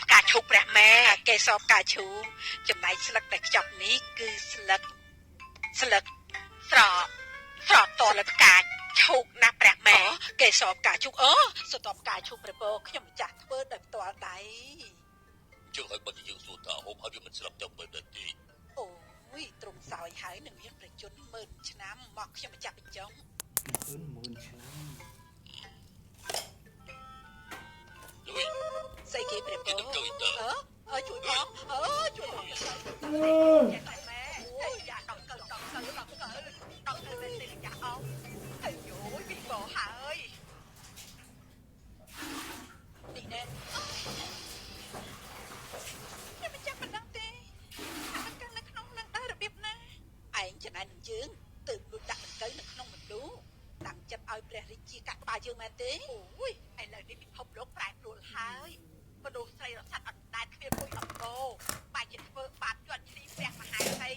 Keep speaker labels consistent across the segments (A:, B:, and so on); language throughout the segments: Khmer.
A: ផ្កាឈូកព្រះម៉ែកេសរផ្កាឈូកចំណែកស្លឹកដែលខ្ចប់នេះគឺស្លឹកស្រកតលផ្កាឈូកណាព្រះម៉ែកេសរផ្កាឈូកសតបផ្កាឈូកព្រះពរខ្ញុំម្ចាស់ធ្វើដោយផ្ទាល់ដៃ
B: ជើងឲ្យបាត់យើងសួរតាហូបឲ្យវាមិនស្លាប់ចង់បើដល់ទី
A: អូយទ្រង់សោយហើយនឹងមានប្រជញ្ញ10000ឆ្នាំមកខ្ញុំម្ចាស់បញ្ចុង
C: 10000ឆ្នាំ
B: លុយ
A: ស្អីគេព្រះពរជួយផងជួយផងចាតែម៉ែយ៉ាដកទៅទៅទៅទៅយ៉ាអោអាយយោពីបោហើយនេះណែខ្ញុំមិនចាំមិនដឹងទេមិនកាន់នៅក្នុងនឹងដែររបៀបណាឯងចំណែកនឹងយើងទៅលួចដាក់ដង្កូវនៅក្នុងមណ្ឌលតាមចិត្តឲ្យព្រះរាជាកាត់ក្បាលយើងមែនទេអូយឥឡូវនេះពិភពលោកប្រែប្រួលហើយមនុស្សស្រីរស័ក្តិអត់ដែលគ្មានពុយអង្កោបែរជាធ្វើបាបយត់ឈ្លីព្រះមហាក្សី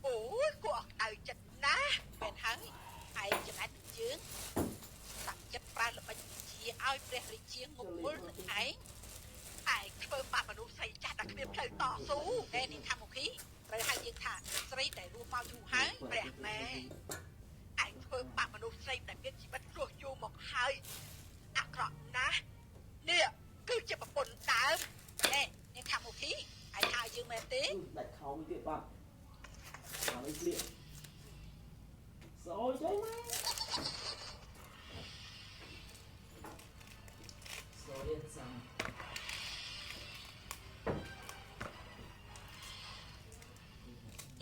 A: អូយគួរអត់ដៅចិត្តណាស់មែនហើយឯងចំណែកនឹងយើងតាមចិត្តប្រើល្បិចវិជាឲ្យព្រះរាជាងុកមុលនឹងឯងធ្វើបាបមនុស្សស្រីចាស់តែគ្មានផ្លូវតស៊ូតែនេះថាមុខីត្រូវហៅយើងថាស្រីដែលរស់មកយូរហើយព្រះម៉ែឯងធ្វើបាបមនុស្សស្រីដែលមានជីវិតរស់យូរមកហើយអាក្រក់ណាស់នេះគឺជាប្រពន្ធដើមនេះថាមុខីឯងហៅយើងមែនទេ
C: ដាច់ខោមួយទៀតបាទហើយស្លៀកសោយចុយម៉ែសោយសាំ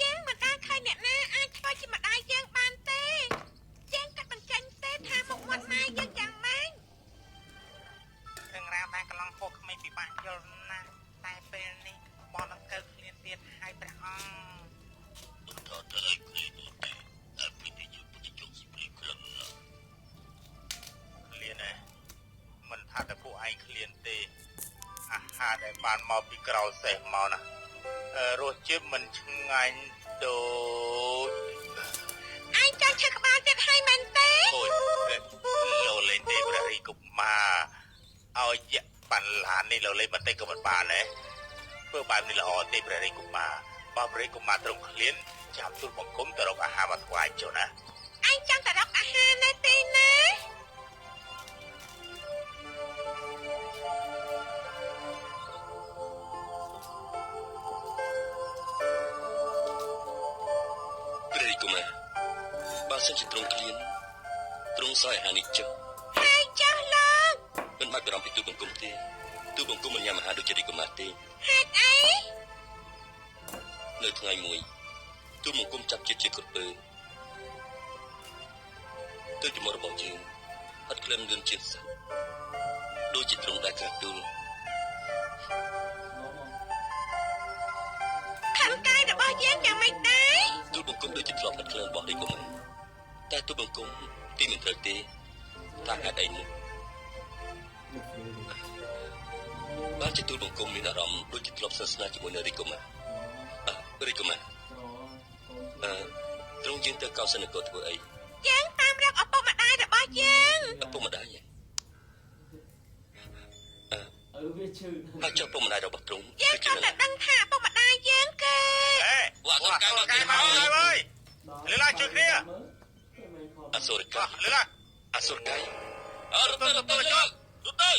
A: យើងមិនអាចឃើញអ្នកណាអាចធ្វើជាម្ដាយយើងបានទេយើងកាត់បញ្ចេញទេថាមុខមាត់ម៉ែយើងយ៉ាងម៉េច
D: រឿងរ៉ាវដែលកន្លងហួសក្មេងពិបាកយល់ណាស់តែពេលនេះបងនឹងកើឃ្លានទៀតហើយព្រះអង្គ
B: តើតែឲ្យគ្នាទៅទេតែពីទីយើងពុទ្ធជងស៊ីព្រីខ្លាំងណាស់
D: ឃ្លានណាមិនថាតែពួកឯងឃ្លានទេអាហារដែលបានមកពីក្រៅសេះមកណារសជាតិមិនឆ្ងាញ់ដូច
A: ឯងចង់ឈឺក្បាលទៀតហើយមែនទេ
D: អូយលោលេងទេព្រះរាជកុមារឲ្យយកបានឡាននេះលោលេងបន្តិចក៏មិនបានដែរធ្វើបែបនេះល្អទេព្រះរាជកុមារបើព្រះរាជកុមារត្រង់ឃ្លានចាំទូលបង្គំទៅរកអាហារមកថ្វាយចុះណា
A: ឯងចង់ទៅរកអាហារនៅទីណា
B: ព្រះរាជកុមារបើសិនជាទ្រង់ឃ្លានទ្រង់សោយអាហារនេះចុះ
A: ហើយចាស់លោក
B: មិនបាច់បារម្ភពីទូលបង្គំទេទូលបង្គំមិនញ៉ាំអាហារដូចជារាជកុមារទេ
A: ហេតុអី
B: នៅថ្ងៃមួយទូលបង្គំចាប់ជាតិជាក្រពើទៅជាមករបស់យើងអត់ក្លិនលឿនជាងសត្វដូចជាទ្រង់ដែលក្រាបទូល
A: ខាងកាយរបស់យើងយ៉ាងម៉េចដែរ
B: ទូលបង្គំដូចជាធ្លាប់អត់ក្លិនរបស់រាជកុមារតែទូលបង្គំទីមិនត្រូវទេថាហេតុអីនោះបានជាទូលបង្គំមានអារម្មណ៍ដូចជាធ្លាប់សាសនាជាមួយនឹងរាជកុមាររាជកុមារទ្រង់យើងទៅកោសិនគរធ្វើអី
A: យើងតាមរកឪពុកម្ដាយរបស់យើង
B: ឪពុកម្ដាយ
C: វាឈឺ
B: ហើយចុះឪពុកម្ដាយរបស់ទ្រង់
A: យើងចង់តែដឹងថាឪពុកម្ដាយយើងគេ
D: វ៉ាទៅកែមកហើយលឺឡាជួយគ្នា
B: អសុរកា
D: លឺឡា
B: អសុរកាយរត់ទៅរត់ទៅរត់ទៅ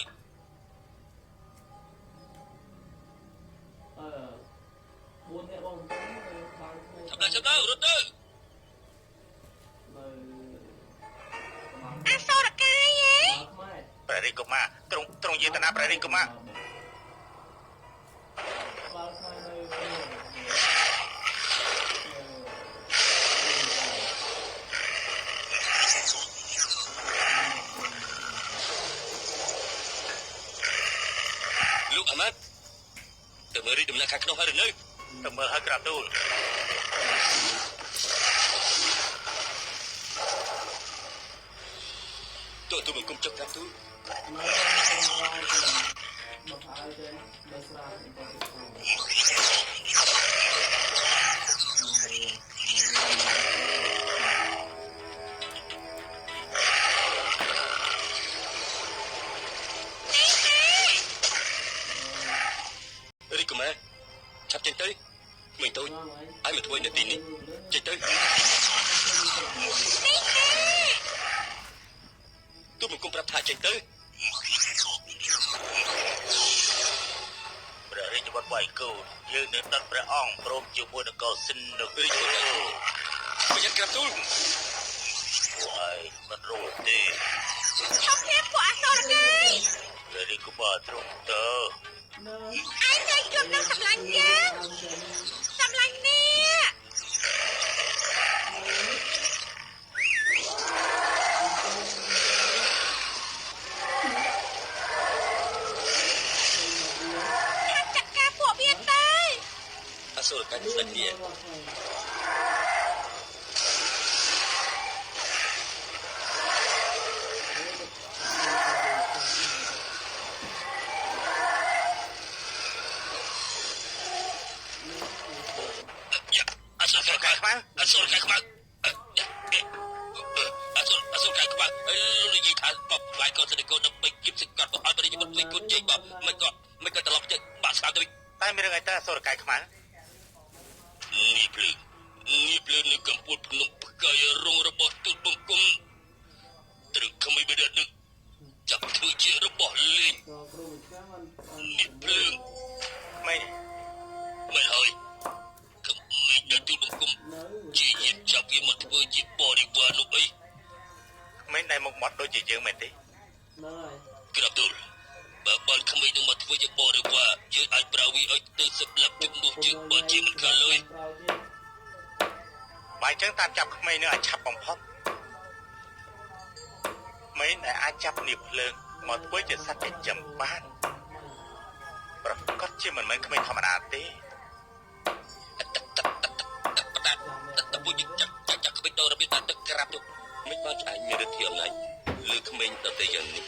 C: 4នាក់បង
B: បានចាប់ដល់រត់ទៅ
A: អសុរកាយហ៎
D: ព្រះរាជកុមារត្រង់យេតនាព្រះរាជកុមារ
B: លោកអាម៉ាត់ទៅមើលរីដំណាក់ខាងក្នុងហើយឬនៅ
D: ទៅមើលឲ្យក្រាបទូល
B: ទូបង្គំចុះក្រាបទូល ម៉ែឆាប់ចេញទៅមិនទៅឲ្យមកធ្វើនៅទីនេះចេញទៅទូបង្គំប្រាប់ថាចេញទៅ
D: ព្រះរាជវត្តវាយកូនយើងនឹងដុតព្រះអង្គព្រមជាមួយនឹងកោសិននៅរាជវត្ត
B: ប្រយ័ត្នក្រាបទូល
D: ពួកឯងមិនរត់ទេ
A: ឈប់គ្នាពួកអសរកាយ
D: ព្រះរាជកុមារទ្រង់ទៅ
A: ឯងតែជួបនឹងសម្លាញ់យើងសម្លាញ់នេះចាត់ការពួកវាទៅ
B: អសូរកាយស្ដេចនេះអសូរកាយខ្មៅអសូរកាយខ្មៅអសូរកាយខ្មៅលោកនិយាយថាបបវាយកូនស្ដេចកូនដើម្បីគៀបសង្កត់ឲ្យបរិយាបន្ទុយគុណជ័យបមិនក៏ត្រឡប់ទៅបាក់ស្ដាប់ទៅ
D: តែមានរឿងអីតើអសូរកាយខ្មៅ
B: នេះភ្លើងនៅកំពូលភ្នំផ្កាយរងរបស់ទូតបង្គំត្រូវក្មេងបិទនឹងចាប់ធ្វើជារបស់លេងនេះភ្លើងមិនហើយក្មេងនៅទូតបង្គំជាយាមចាប់វាមកធ្វើជាបរិវារនោះអី
D: ក្មេងដែលមកមាត់ដូចជាយើងមែនទេ
B: ក្រាបទូលបើបានក្មេងនឹងមកធ្វើជាបរិវារយើងអាចប្រើវាឲ្យទៅសម្លាប់ជំនួសយើងបើជាមិនខានឡើយ
D: បើអញ្ចឹងតាមចាប់ក្មេងនឹងឲ្យឆាប់បំផុតក្មេងដែលអាចចាប់នាងភ្លើងមកធ្វើជាសត្វចិញ្ចឹមបានប្រកាសជាមិនមែនក្មេងធម្មតាទេ
B: តពុជចាក់ក្មេងទៅរបៀបទឹកក្រាបទៅមិនបានឆ្អែងមានឫទ្ធិអំណាចលើក្មេងដទៃយ៉ាងនេះ